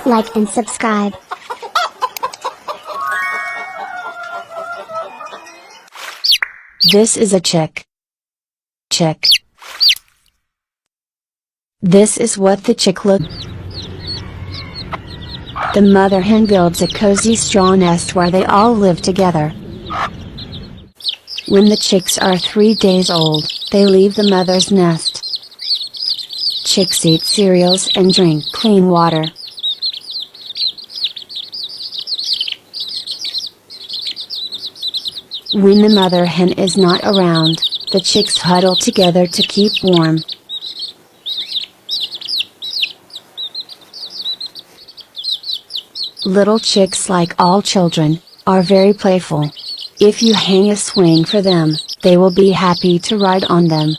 Like and subscribe. This is a chick. Chick. This is what the chick looks. The mother hen builds a cozy straw nest where they all live together. When the chicks are 3 days old, they leave the mother's nest. Chicks eat cereals and drink clean water. When the mother hen is not around, the chicks huddle together to keep warm. Little chicks, like all children, are very playful. If you hang a swing for them, they will be happy to ride on them.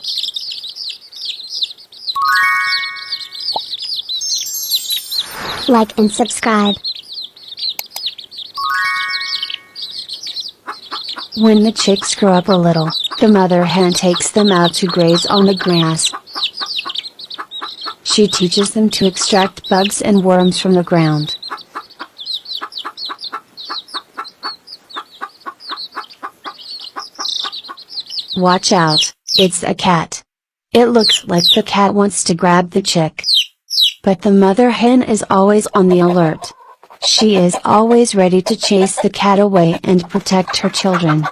Like and subscribe. When the chicks grow up a little, the mother hen takes them out to graze on the grass. She teaches them to extract bugs and worms from the ground. Watch out, it's a cat. It looks like the cat wants to grab the chick. But the mother hen is always on the alert. She is always ready to chase the cat away and protect her children.